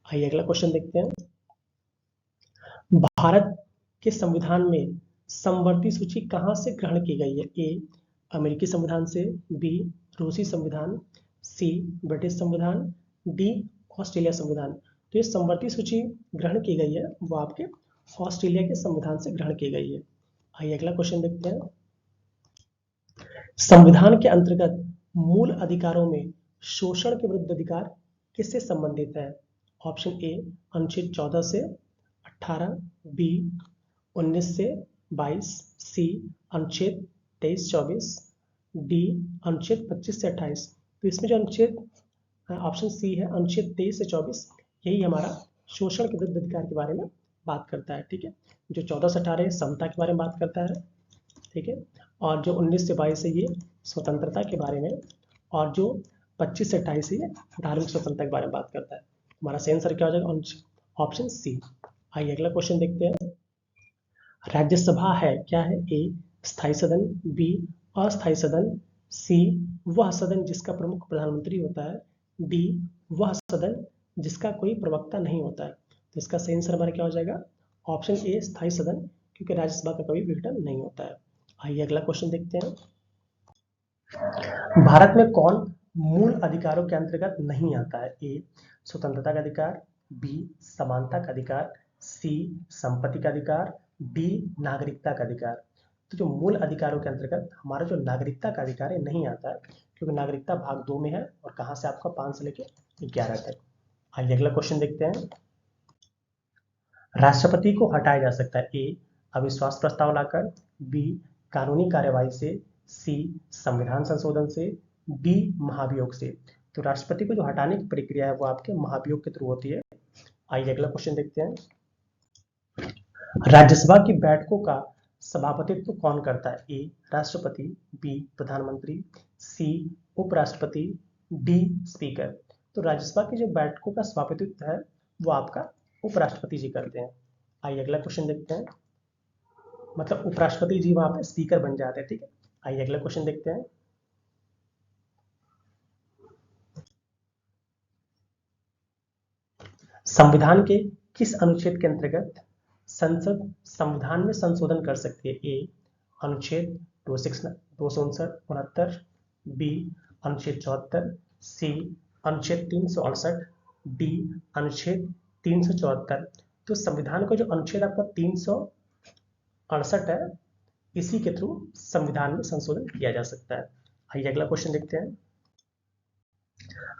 आइए अगला क्वेश्चन देखते हैं। भारत के संविधान में समवर्ती सूची कहां से ग्रहण की गई है? ए अमेरिकी संविधान से, बी रूसी संविधान, सी ब्रिटिश संविधान, डी ऑस्ट्रेलिया संविधान। तो ये समवर्ती सूची ग्रहण की गई है वो आपके ऑस्ट्रेलिया के संविधान से ग्रहण की गई है। आइए अगला क्वेश्चन देखते हैं। संविधान के अंतर्गत मूल अधिकारों में शोषण के विरुद्ध अधिकार किससे संबंधित है? ऑप्शन ए अनुच्छेद 14 से 18, बी 19 से 22, सी अनुच्छेद 23-24, डी अनुच्छेद 25 से 28। तो इसमें जो अनुच्छेद ऑप्शन सी है अनुच्छेद 23 से 24, यही हमारा शोषण के विरुद्ध अधिकार के बारे में बात करता है। ठीक है, जो 14 से 18 समता के बारे में बात करता है। ठीक है, और जो 19 से 22 है ये स्वतंत्रता के बारे में, और जो 25 से 28 है ये धार्मिक स्वतंत्रता के बारे में बात करता है। हमारा सही आंसर क्या हो जाएगा? Option C. आइए अगला क्वेश्चन देखते हैं। राज्यसभा है क्या है? ए स्थायी सदन, बी अस्थायी सदन, सी वह सदन जिसका प्रमुख प्रधानमंत्री होता है, डी वह सदन जिसका कोई प्रवक्ता नहीं होता है। तो इसका सही आंसर हमारा क्या हो जाएगा? ऑप्शन ए स्थायी सदन, क्योंकि राज्यसभा का कभी विघटन नहीं होता है। आइए अगला क्वेश्चन देखते हैं। भारत में कौन मूल अधिकारों के अंतर्गत नहीं आता है? ए स्वतंत्रता का अधिकार, बी समानता का अधिकार, सी संपत्ति का अधिकार, डी नागरिकता का अधिकार। तो जो मूल अधिकारों के अंतर्गत हमारा जो नागरिकता का अधिकार है नहीं आता है, क्योंकि नागरिकता भाग 2 में है और कहां से आपका 5 से लेकर 11 तक। आइए अगला क्वेश्चन देखते हैं। राष्ट्रपति को हटाया जा सकता है? ए अविश्वास प्रस्ताव लाकर, बी कानूनी कार्यवाही से, सी संविधान संशोधन से, डी महाभियोग से। तो राष्ट्रपति को जो हटाने की प्रक्रिया है वो आपके महाभियोग के थ्रू होती है। आइए अगला क्वेश्चन देखते हैं। राज्यसभा की बैठकों का सभापतित्व कौन करता है? ए राष्ट्रपति, बी प्रधानमंत्री, सी उपराष्ट्रपति, डी स्पीकर। तो राज्यसभा की जो बैठकों का सभापतित्व है वो आपका उपराष्ट्रपति जी करते हैं। आइए अगला क्वेश्चन देखते हैं। मतलब उपराष्ट्रपति जी वहां पे स्पीकर बन जाते हैं। ठीक है, आइए अगला क्वेश्चन देखते हैं। संविधान के किस अनुच्छेद के अंतर्गत संसद संविधान में संशोधन कर सकती है? ए अनुच्छेद 269, बी अनुच्छेद 74, सी अनुच्छेद 368, डी अनुच्छेद 374। तो संविधान का जो अनुच्छेद आपका 368 है, इसी के थ्रू संविधान में संशोधन किया जा सकता है। आइए अगला क्वेश्चन देखते हैं।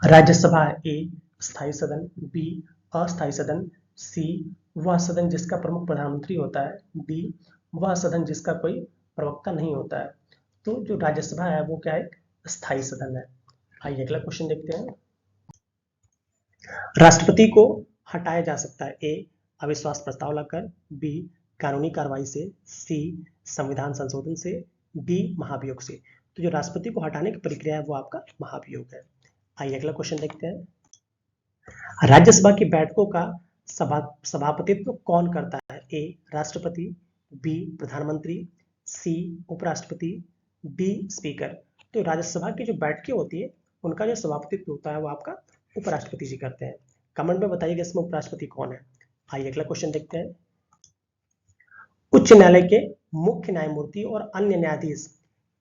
राज्यसभा ए स्थायी सदन, बी अस्थायी सदन, सी वह सदन जिसका प्रमुख प्रधानमंत्री होता है, डी वह सदन जिसका कोई प्रवक्ता नहीं होता है। तो जो राज्यसभा है वो क्या है? स्थायी सदन है। आइए अगला क्वेश्चन देखते हैं। राष्ट्रपति को हटाया जा सकता है? ए अविश्वास प्रस्ताव लाकर, बी कानूनी कार्रवाई से, सी संविधान संशोधन से, डी महाभियोग से। तो जो राष्ट्रपति को हटाने की प्रक्रिया है वो आपका महाभियोग है। आइए अगला क्वेश्चन देखते हैं। राज्यसभा की बैठकों का सभापतित्व कौन करता है? ए राष्ट्रपति, बी प्रधानमंत्री, सी उपराष्ट्रपति, डी स्पीकर। तो राज्यसभा की जो बैठकें होती है उनका जो सभापतित्व होता है वो आपका उपराष्ट्रपति जी करते हैं। कमेंट में बताइएगा इसमें उपराष्ट्रपति कौन है। आइए अगला क्वेश्चन देखते हैं। उच्च न्यायालय के मुख्य न्यायमूर्ति और अन्य न्यायाधीश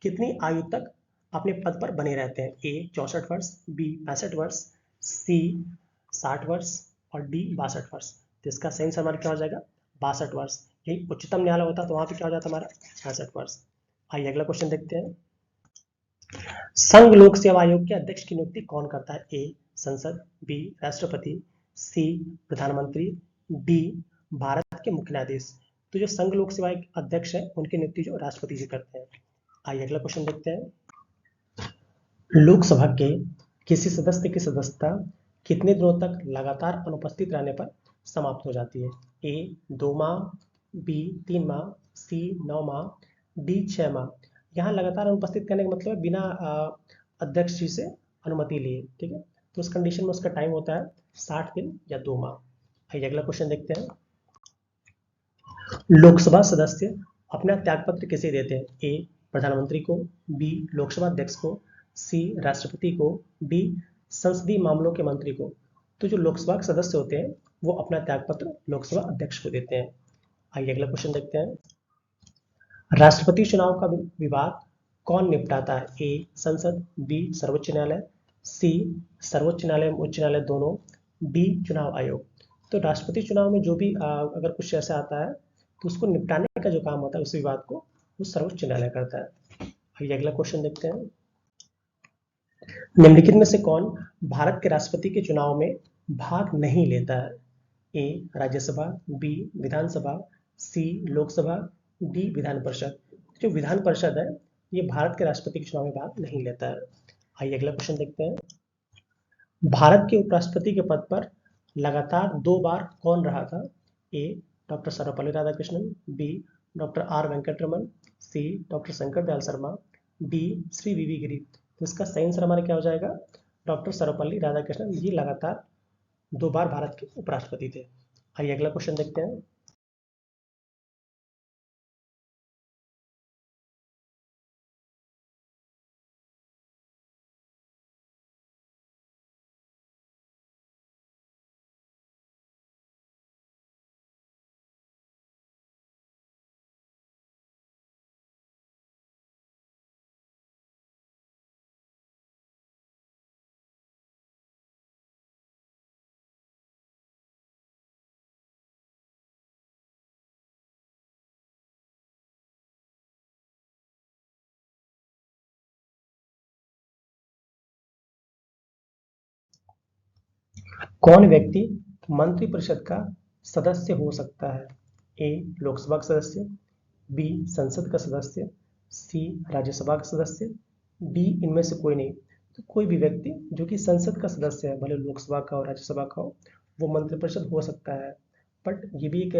कितनी आयु तक अपने पद पर बने रहते हैं? ए 64 वर्ष, बी 65 वर्ष, सी 60 वर्ष और डी 62 वर्ष। तो इसका सही आंसर हमारा क्या हो जाएगा? 62 वर्ष। यही उच्चतम न्यायालय होता है तो वहां पे क्या हो जाता है हमारा? 65 वर्ष। आइए अगला क्वेश्चन देखते हैं। संघ लोक सेवा आयोग के अध्यक्ष की नियुक्ति कौन करता है? ए संसद, बी राष्ट्रपति, सी प्रधानमंत्री, डी भारत के मुख्य न्यायाधीश। तो जो संघ लोक सेवा अध्यक्ष है उनकी नियुक्ति जो राष्ट्रपति जी करते हैं। आइए अगला क्वेश्चन देखते हैं। लोकसभा के किसी सदस्य की सदस्यता कितने दिनों तक लगातार अनुपस्थित रहने पर समाप्त हो जाती है? ए 2 माह, बी 3 माह, सी 9 माह, डी 6 माह। यहाँ लगातार अनुपस्थित करने का मतलब है बिना अध्यक्ष जी से अनुमति लिए। ठीक है, तो उस कंडीशन में उसका टाइम होता है 60 दिन या 2 माह। आइए अगला क्वेश्चन देखते हैं। लोकसभा सदस्य अपना त्यागपत्र किसे देते हैं? ए प्रधानमंत्री को, बी लोकसभा अध्यक्ष को, सी राष्ट्रपति को, डी संसदीय मामलों के मंत्री को। तो जो लोकसभा के सदस्य होते हैं वो अपना त्यागपत्र लोकसभा अध्यक्ष को देते हैं। आइए अगला क्वेश्चन देखते हैं। राष्ट्रपति चुनाव का विवाद कौन निपटाता है? ए संसद, बी सर्वोच्च न्यायालय, सी सर्वोच्च न्यायालय उच्च न्यायालय दोनों, डी चुनाव आयोग। तो राष्ट्रपति चुनाव में जो भी अगर कुछ ऐसा आता है तो उसको निपटाने का जो काम होता है उस विवाद को वो सर्वोच्च न्यायालय करता है। आइए अगला क्वेश्चन देखते हैं। निम्नलिखित में से कौन भारत के राष्ट्रपति के चुनाव में भाग नहीं लेता है? ए राज्यसभा, बी विधानसभा, सी लोकसभा, डी विधान परिषद। जो विधान परिषद है ये भारत के राष्ट्रपति के चुनाव में भाग नहीं लेता है। आइए अगला क्वेश्चन देखते हैं। भारत के उपराष्ट्रपति के पद पर लगातार 2 बार कौन रहा था? A doctor Sarvepalli Radhakrishnan, B doctor R Venkataraman, C doctor Shankar Dayal Sharma, D Shri V V Giri. तो इसका सही आंसर हमारा क्या हो जाएगा? डॉक्टर सर्वपल्ली राधाकृष्णन। ये लगातार 2 बार भारत के उपराष्ट्रपति थे। आइए अगला क्वेश्चन देखते हैं। कौन व्यक्ति मंत्रिपरिषद का सदस्य हो सकता है? ए लोकसभा का सदस्य, बी संसद का सदस्य, सी राज्यसभा का सदस्य, डी इनमें से कोई नहीं। तो कोई भी व्यक्ति जो कि संसद का सदस्य है, भले लोकसभा का हो राज्यसभा का हो, वो मंत्रिपरिषद हो सकता है। बट ये भी एक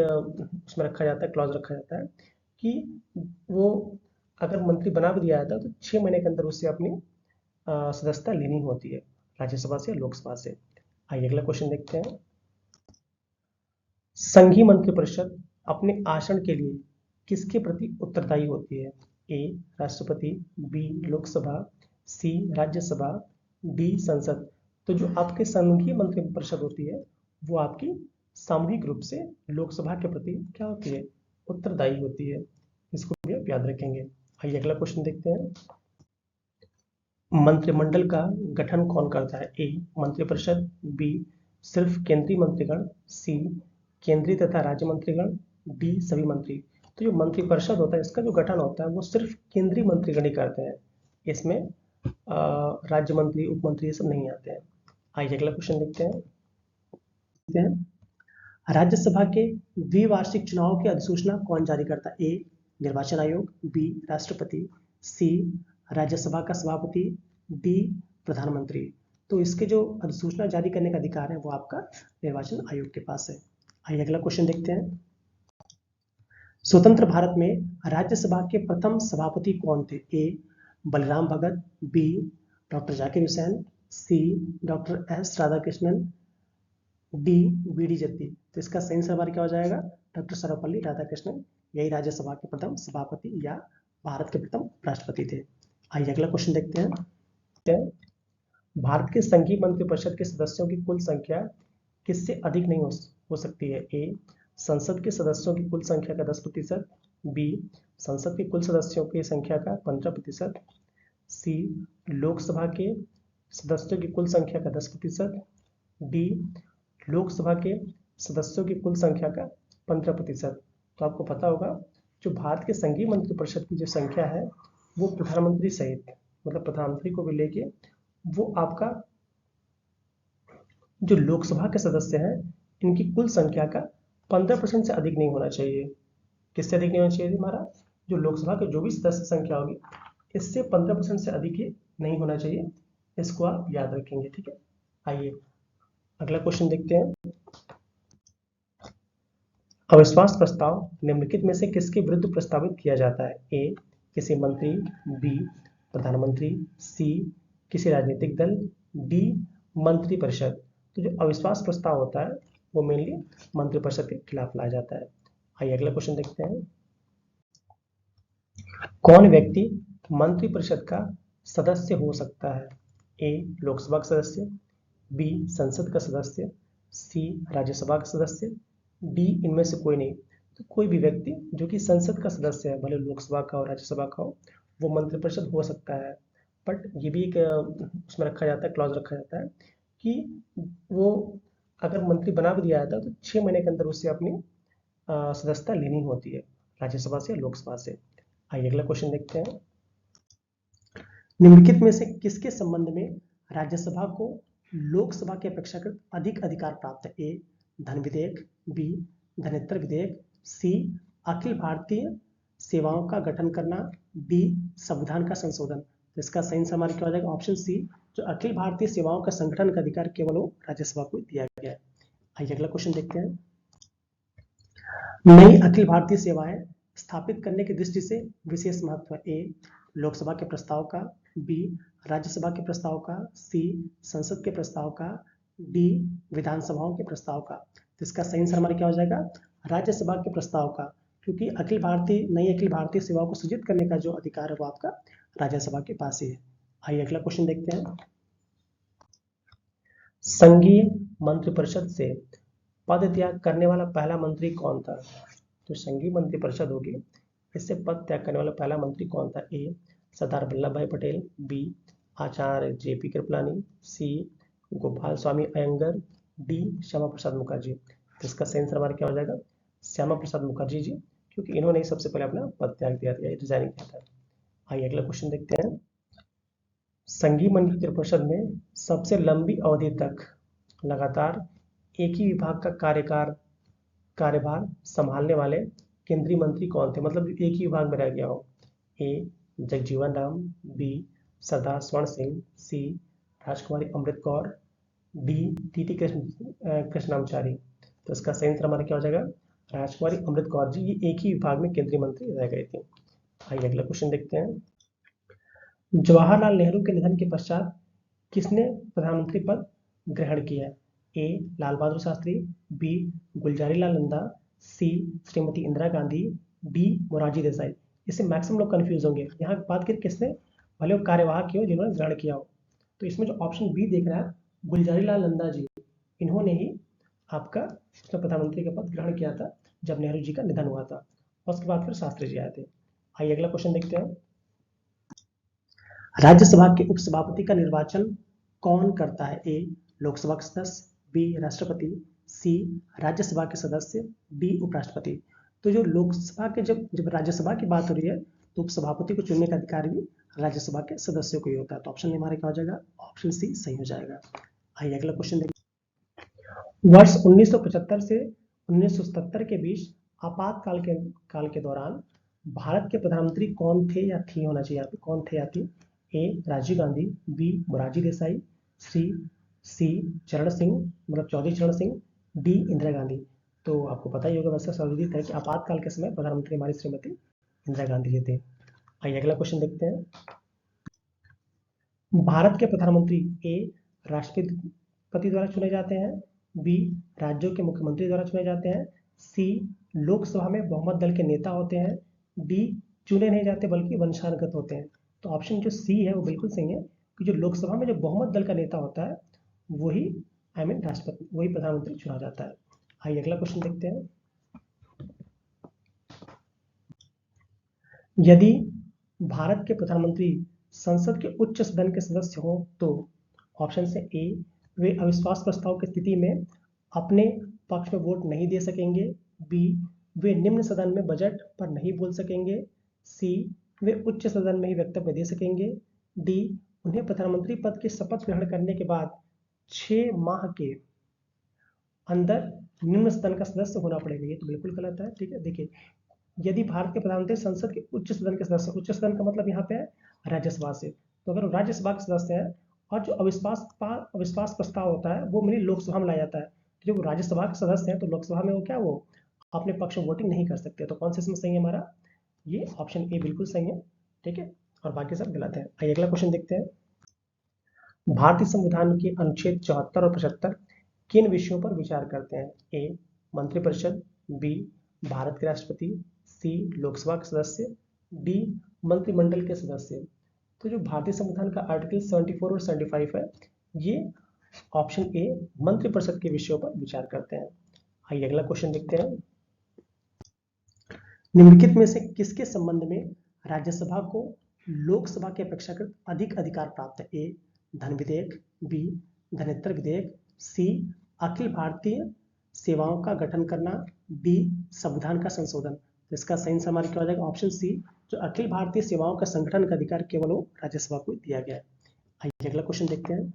उसमें रखा जाता है, क्लॉज रखा जाता है कि वो अगर मंत्री बना भी दिया जाता है तो 6 महीने के अंदर उससे अपनी सदस्यता लेनी होती है, राज्यसभा से या लोकसभा से। आइए अगला क्वेश्चन देखते हैं। संघीय मंत्रिपरिषद अपने आचरण के लिए किसके प्रति उत्तरदायी होती है? ए राष्ट्रपति, बी लोकसभा, सी राज्यसभा, डी संसद। तो जो आपके संघीय मंत्रिपरिषद होती है वो आपकी सामूहिक रूप से लोकसभा के प्रति क्या होती है? उत्तरदायी होती है। इसको भी आप याद रखेंगे। आइए अगला क्वेश्चन देखते हैं। मंत्रिमंडल का गठन कौन करता है? ए मंत्रिपरिषद, बी सिर्फ केंद्रीय मंत्रीगण, सी केंद्रीय तथा राज्य मंत्रीगण, डी सभी मंत्री। तो जो मंत्रिपरिषद होता है इसका जो गठन होता है वो सिर्फ केंद्रीय मंत्रीगण ही करते हैं, इसमें राज्य मंत्री उप मंत्री ये सब नहीं आते हैं। आइए अगला क्वेश्चन देखते हैं। राज्यसभा के द्विवार्षिक चुनाव की अधिसूचना कौन जारी करता है? ए निर्वाचन आयोग, बी राष्ट्रपति, सी राज्यसभा का सभापति, डी प्रधानमंत्री। तो इसके जो अधिसूचना जारी करने का अधिकार है वो आपका निर्वाचन आयोग के पास है। आइए अगला क्वेश्चन देखते हैं। स्वतंत्र भारत में राज्यसभा के प्रथम सभापति कौन थे? ए बलराम भगत, बी डॉक्टर जाकिर हुसैन, सी doctor S Radhakrishnan, D B D जत्ती। तो इसका सही आंसर हमारा क्या हो जाएगा? डॉक्टर सर्वपल्ली राधाकृष्णन। यही राज्यसभा के प्रथम सभापति या भारत के प्रथम राष्ट्रपति थे। आइए अगला क्वेश्चन देखते हैं। भारत के संघीय मंत्रिपरिषद के सदस्यों की कुल संख्या किससे अधिक नहीं हो सकती है? ए संसद के सदस्यों की कुल संख्या का 10%, बी संसद के कुल सदस्यों की संख्या का 15%, सी लोकसभा के सदस्यों की कुल संख्या का 10%, डी लोकसभा के सदस्यों की कुल संख्या का 15%। तो आपको पता होगा जो भारत के संघीय मंत्रिपरिषद की जो संख्या है वो प्रधानमंत्री सहित, मतलब प्रधानमंत्री को भी लेके, वो आपका जो लोकसभा के सदस्य हैं इनकी कुल संख्या का 15% से अधिक नहीं होना चाहिए। किससे अधिक नहीं होना चाहिए? हमारा जो लोकसभा के जो भी सदस्य संख्या होगी इससे 15% से अधिक ही नहीं होना चाहिए। इसको आप याद रखेंगे, ठीक है। आइए अगला क्वेश्चन देखते हैं। अविश्वास प्रस्ताव निम्नलिखित में से किसके विरुद्ध प्रस्तावित किया जाता है? ए किसी मंत्री, बी प्रधानमंत्री, सी किसी राजनीतिक दल, डी मंत्रिपरिषद। तो जो अविश्वास प्रस्ताव होता है वो मेनली मंत्रिपरिषद के खिलाफ लाया जाता है। आइए अगला क्वेश्चन देखते हैं। कौन व्यक्ति मंत्रिपरिषद का सदस्य हो सकता है? ए लोकसभा का सदस्य, बी संसद का सदस्य, सी राज्यसभा का सदस्य, डी इनमें से कोई नहीं। तो कोई भी व्यक्ति जो कि संसद का सदस्य है, भले लोकसभा का हो राज्यसभा का हो, वो मंत्रिपरिषद हो सकता है। बट ये भी एक उसमें रखा जाता है, क्लॉज रखा जाता है कि वो अगर मंत्री बना भी दिया जाता है तो 6 महीने के अंदर उससे अपनी सदस्यता लेनी होती है, राज्यसभा से या लोकसभा से। आइए अगला क्वेश्चन देखते हैं। निम्नलिखित में से किसके संबंध में राज्यसभा को लोकसभा की अपेक्षाकृत अधिक अधिकार प्राप्त है? ए धन विधेयक, बी धनेतर विधेयक, सी अखिल भारतीय सेवाओं का गठन करना, डी संविधान का संशोधन। तो इसका सही आंसर क्या हो जाएगा? ऑप्शन सी, जो अखिल भारतीय सेवाओं का संगठन का अधिकार केवल वो राज्यसभा को दिया गया है। आइए अगला क्वेश्चन देखते हैं। नई अखिल भारतीय सेवाएं स्थापित करने की दृष्टि से विशेष महत्व है। ए लोकसभा के प्रस्ताव का, बी राज्यसभा के प्रस्ताव का, सी संसद के प्रस्ताव का, डी विधानसभाओं के प्रस्ताव का। तो इसका सही आंसर हमारा क्या हो जाएगा? राज्यसभा के प्रस्ताव का, क्योंकि नई अखिल भारतीय सेवाओं को सृजित करने का जो अधिकार है वो आपका राज्यसभा के पास ही है। आइए अगला क्वेश्चन देखते हैं। संघीय मंत्रिपरिषद से पद त्याग करने वाला पहला मंत्री कौन था? तो संघीय मंत्रिपरिषद होगी, इससे पद त्याग करने वाला पहला मंत्री कौन था? ए सरदार वल्लभ भाई पटेल, बी आचार्य जेपी कृपलानी, सी गोपाल स्वामी अयंगर, डी श्यामा प्रसाद मुखर्जी। तो इसका सही आंसर हमारा क्या हो जाएगा? श्यामा प्रसाद मुखर्जी जी, क्योंकि इन्होंने सबसे पहले अपना पद त्याग दिया था, रिजाइन किया था। आइए अगला क्वेश्चन देखते हैं। संघीय मंत्रिपरिषद में सबसे लंबी अवधि तक लगातार एक ही विभाग का कार्यभार संभालने वाले केंद्रीय मंत्री कौन थे? मतलब एक ही विभाग में रह गया हो। ए जगजीवन राम, बी सरदार स्वर्ण सिंह, सी राजकुमारी अमृत कौर, डी टी कृष्णाचारी। तो इसका सही आंसर हमारा क्या हो जाएगा? राजकुमारी अमृत कौर जी, ये एक ही विभाग में केंद्रीय मंत्री रह गए थे। आइए अगला क्वेश्चन देखते हैं। जवाहरलाल नेहरू के निधन के पश्चात किसने प्रधानमंत्री पद ग्रहण किया? ए लाल बहादुर शास्त्री, बी गुलजारी लाल नंदा, सी श्रीमती इंदिरा गांधी, डी मोरारजी देसाई। इससे मैक्सिमम लोग कंफ्यूज होंगे। यहाँ बात करें किसने, भले वो कार्यवाहक हो जिन्होंने ग्रहण किया हो। तो इसमें जो ऑप्शन बी देख रहा है, गुलजारी लाल नंदा जी, इन्होंने ही आपका प्रधानमंत्री का पद ग्रहण किया था जब नेहरू जी का निधन हुआ था। और उसके बाद फिर शास्त्री जी आए थे। आइए अगला क्वेश्चन देखते हैं। राज्यसभा के उपसभापति का निर्वाचन कौन करता है? ए लोकसभा के सदस्य, बी राष्ट्रपति, सी राज्यसभा के सदस्य, डी उपराष्ट्रपति। तो जो लोकसभा के जब राज्यसभा की बात हो रही है तो उपसभापति को चुनने का अधिकार भी राज्यसभा के सदस्यों को ही होता है। तो ऑप्शन हमारे क्या हो जाएगा? ऑप्शन सी सही हो जाएगा। आइए अगला क्वेश्चन देखिए। वर्ष 1975 से 1977 के बीच आपातकाल के दौरान भारत के प्रधानमंत्री कौन थे या थी, होना चाहिए यहाँ पे कौन थे या थी? ए राजीव गांधी, बी मोरारजी देसाई, सी चरण सिंह मतलब चौधरी चरण सिंह, डी इंदिरा गांधी। तो आपको पता ही होगा वैसे सर्वविदित है कि आपातकाल के समय प्रधानमंत्री हमारी श्रीमती इंदिरा गांधी जी थे। आइए अगला क्वेश्चन देखते हैं। भारत के प्रधानमंत्री ए राष्ट्रपति द्वारा चुने जाते हैं, बी राज्यों के मुख्यमंत्री द्वारा चुने जाते हैं, सी लोकसभा में बहुमत दल के नेता होते हैं, डी चुने नहीं जाते बल्कि वंशानुगत होते हैं। तो ऑप्शन जो सी है वो बिल्कुल सही है कि जो लोकसभा में जो बहुमत दल का नेता होता है वही राष्ट्रपति, वही प्रधानमंत्री चुना जाता है। आइए अगला क्वेश्चन देखते हैं। यदि भारत के प्रधानमंत्री संसद के उच्च सदन के सदस्य हो तो ऑप्शन से ए वे अविश्वास प्रस्ताव की स्थिति में अपने पक्ष में वोट नहीं दे सकेंगे, बी वे निम्न सदन में बजट पर नहीं बोल सकेंगे, सी वे उच्च सदन में ही वक्तव्य दे सकेंगे, डी उन्हें प्रधानमंत्री पद की शपथ ग्रहण करने के बाद 6 माह के अंदर निम्न सदन का सदस्य होना पड़ेगा। ये तो बिल्कुल गलत है। ठीक है, देखिए यदि भारत के प्रधानमंत्री संसद के उच्च सदन के सदस्य, उच्च सदन का मतलब यहाँ पे है राज्यसभा से, तो अगर राज्यसभा के सदस्य है और जो अविश्वास प्रस्ताव होता है वो मेरी लोकसभा में लाया जाता है, तो जब राज्यसभा के सदस्य हैं तो लोकसभा में वो क्या वो अपने पक्ष में वोटिंग नहीं कर सकते। तो कौन से इसमें सही है हमारा? ये ऑप्शन ए बिल्कुल सही है। ठीक है, और बाकी सब गलत है। आइए अगला क्वेश्चन देखते हैं। भारतीय संविधान के अनुच्छेद 74 और 75 किन विषयों पर विचार करते हैं? ए मंत्रिपरिषद, बी भारत के राष्ट्रपति, सी लोकसभा के सदस्य, डी मंत्रिमंडल के सदस्य। तो जो भारतीय संविधान का आर्टिकल 74 और 75 है, ये ऑप्शन ए मंत्रिपरिषद के विषयों पर विचार करते हैं। आइए अगला क्वेश्चन देखते हैं। निम्नलिखित में से किसके संबंध में राज्यसभा को लोकसभा की अपेक्षाकृत अधिक अधिकार प्राप्त है? ए धन विधेयक, बी धनेत्र विधेयक, सी अखिल भारतीय सेवाओं का गठन करना, डी संविधान का संशोधन। इसका सही हमारा क्या हो जाएगा? ऑप्शन सी, जो अखिल भारतीय सेवाओं का संगठन का अधिकार केवल वो राज्यसभा को दिया गया है। आइए अगला क्वेश्चन देखते हैं।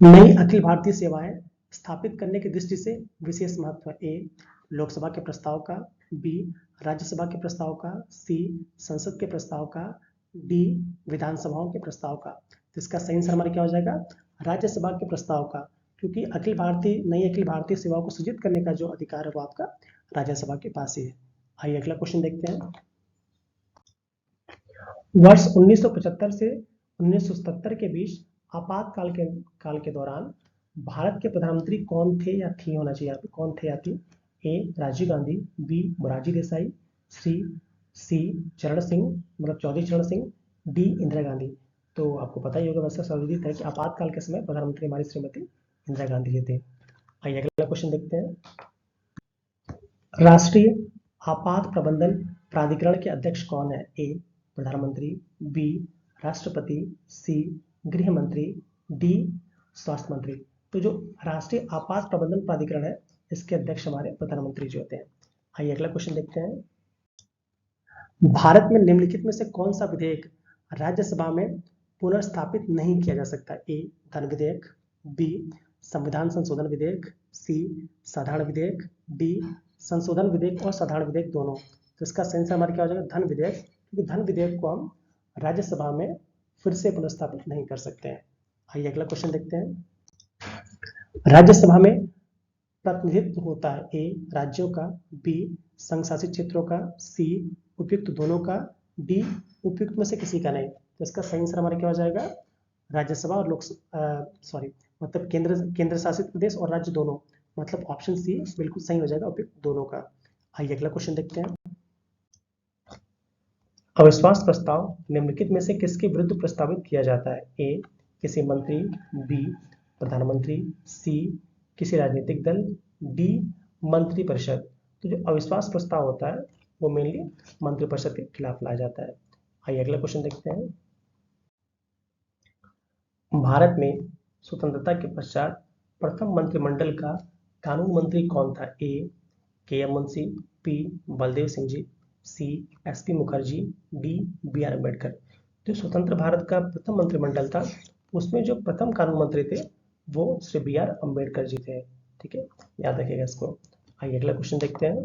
नई अखिल भारतीय सेवाएं स्थापित करने की दृष्टि से विशेष महत्व है। ए लोकसभा के प्रस्ताव का, बी राज्यसभा के प्रस्ताव का, सी संसद के प्रस्ताव का, डी विधानसभाओं के प्रस्ताव का। तो इसका सही आंसर हमारा क्या हो जाएगा? राज्यसभा के प्रस्ताव का, क्योंकि नई अखिल भारतीय सेवाओं को सृजित करने का जो अधिकार है वो आपका राज्यसभा के पास ही है। आइए अगला क्वेश्चन देखते हैं। वर्ष 1975 से 1977 के बीच आपातकाल के दौरान भारत के प्रधानमंत्री कौन थे या थी? होना चाहिए यहाँ पे कौन थे या थी। ए राजीव गांधी, बी मोरारजी देसाई, सी चरण सिंह मतलब चौधरी चरण सिंह, डी इंदिरा गांधी। तो आपको पता ही होगा वैसे सर्वविदित है कि आपातकाल के समय प्रधानमंत्री हमारी श्रीमती इंदिरा गांधी जी थे। आइए अगला क्वेश्चन देखते हैं। राष्ट्रीय आपात प्रबंधन प्राधिकरण के अध्यक्ष कौन है? ए प्रधानमंत्री, बी राष्ट्रपति, सी गृह मंत्री, डी स्वास्थ्य मंत्री। तो जो राष्ट्रीय आपात प्रबंधन प्राधिकरण है, इसके अध्यक्ष हमारे प्रधानमंत्री जी होते हैं। आइए अगला क्वेश्चन देखते हैं। भारत में निम्नलिखित में से कौन सा विधेयक राज्यसभा में पुनर्स्थापित नहीं किया जा सकता? ए धन विधेयक, बी संविधान संशोधन विधेयक, सी साधारण विधेयक, डी संशोधन विधेयक और साधारण विधेयक दोनों। तो इसका सही आंसर हमारा क्या हो जाएगा? धन विधेयक, क्योंकि धन विधेयक को हम राज्यसभा में फिर से पुनर्स्थापित नहीं कर सकते हैं। आइए अगला क्वेश्चन देखते हैं। राज्यसभा में प्रतिनिधित्व होता है ए राज्यों का, बी संघ शासित क्षेत्रों का, सी उपयुक्त दोनों का, डी उपयुक्त में से किसी का नहीं। तो इसका सही आंसर हमारा क्या हो जाएगा? राज्यसभा और मतलब केंद्र शासित प्रदेश और राज्य दोनों, मतलब ऑप्शन सी बिल्कुल सही हो जाएगा, उपयुक्त दोनों का। आइए अगला क्वेश्चन देखते हैं। अविश्वास प्रस्ताव निम्नलिखित में से किसके विरुद्ध प्रस्तावित किया जाता है? ए किसी मंत्री, बी प्रधानमंत्री, सी किसी राजनीतिक दल, डी मंत्रिपरिषद। तो जो अविश्वास प्रस्ताव होता है वो मेनली मंत्रिपरिषद के खिलाफ लाया जाता है। आइए अगला क्वेश्चन देखते हैं। भारत में स्वतंत्रता के पश्चात प्रथम मंत्रिमंडल का कानून मंत्री कौन था? A K M Munshi, B Baldev Singh ji, C S P Mukherjee, D B R Ambedkar. जो स्वतंत्र भारत का प्रथम मंत्रिमंडल था, उसमें जो प्रथम कानून मंत्री थे वो श्री बी आर अम्बेडकर जी थे। ठीक है, याद रखिएगा इसको। आइए अगला क्वेश्चन देखते हैं।